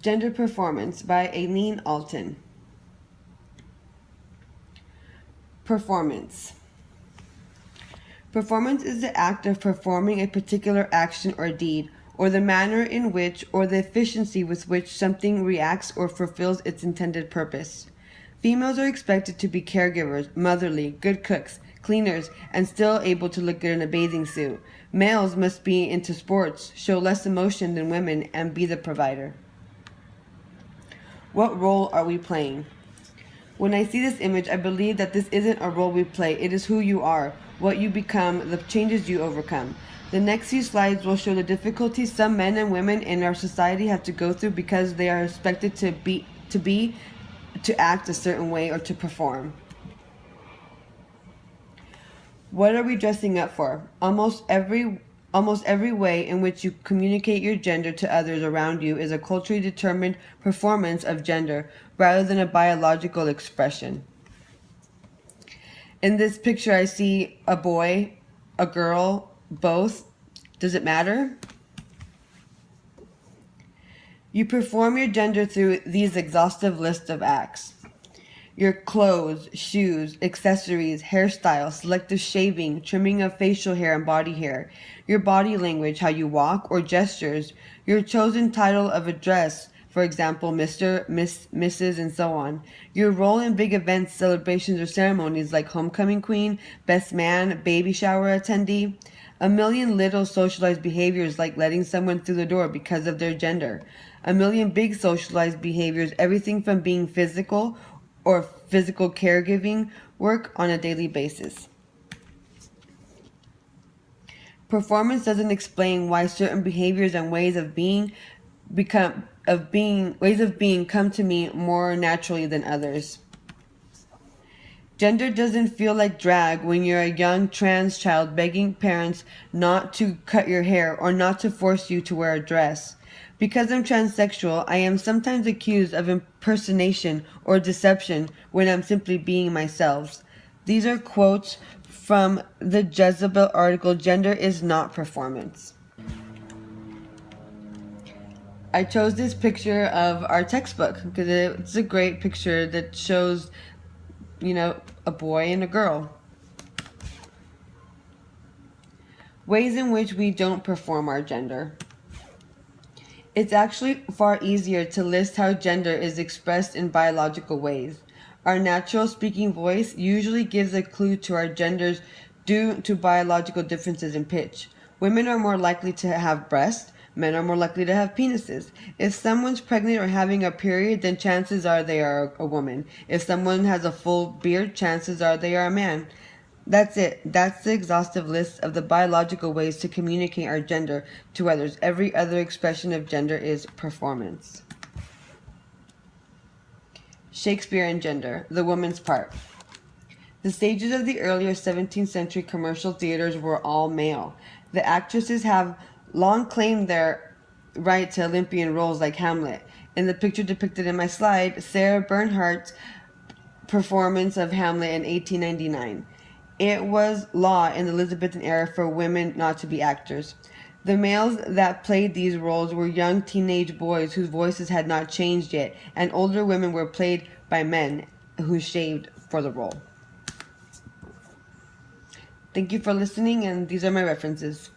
Gender Performance by Aileen Alton. Performance. Performance is the act of performing a particular action or deed, or the manner in which or the efficiency with which something reacts or fulfills its intended purpose. Females are expected to be caregivers, motherly, good cooks, cleaners, and still able to look good in a bathing suit. Males must be into sports, show less emotion than women, and be the provider. What role are we playing? When I see this image, I believe that this isn't a role we play. It is who you are, what you become, the changes you overcome. The next few slides will show the difficulties some men and women in our society have to go through because they are expected to act a certain way or to perform. What are we dressing up for? Almost every way in which you communicate your gender to others around you is a culturally determined performance of gender rather than a biological expression. In this picture, I see a boy, a girl, both. Does it matter? You perform your gender through these exhaustive lists of acts. Your clothes, shoes, accessories, hairstyle, selective shaving, trimming of facial hair and body hair, your body language, how you walk or gestures, your chosen title of address, for example, Mr., Miss, Mrs., and so on, your role in big events, celebrations, or ceremonies like homecoming queen, best man, baby shower attendee, a million little socialized behaviors like letting someone through the door because of their gender, a million big socialized behaviors, everything from being physical or physical caregiving work on a daily basis. Performance doesn't explain why certain behaviors and ways of being come to me more naturally than others. Gender doesn't feel like drag when you're a young trans child begging parents not to cut your hair or not to force you to wear a dress. Because I'm transsexual, I am sometimes accused of impersonation or deception when I'm simply being myself. These are quotes from the Jezebel article, Gender is Not Performance. I chose this picture of our textbook because it's a great picture that shows, a boy and a girl. Ways in which we don't perform our gender. It's actually far easier to list how gender is expressed in biological ways. Our natural speaking voice usually gives a clue to our genders due to biological differences in pitch. Women are more likely to have breasts, men are more likely to have penises. If someone's pregnant or having a period, then chances are they are a woman. If someone has a full beard, chances are they are a man. That's it. That's the exhaustive list of the biological ways to communicate our gender to others. Every other expression of gender is performance. Shakespeare and gender, the woman's part. The stages of the earlier 17th century commercial theaters were all male. The actresses have long claimed their right to Olympian roles like Hamlet. In the picture depicted in my slide, Sarah Bernhardt's performance of Hamlet in 1899. It was law in the Elizabethan era for women not to be actors. The males that played these roles were young teenage boys whose voices had not changed yet, and older women were played by men who shaved for the role. Thank you for listening, and these are my references.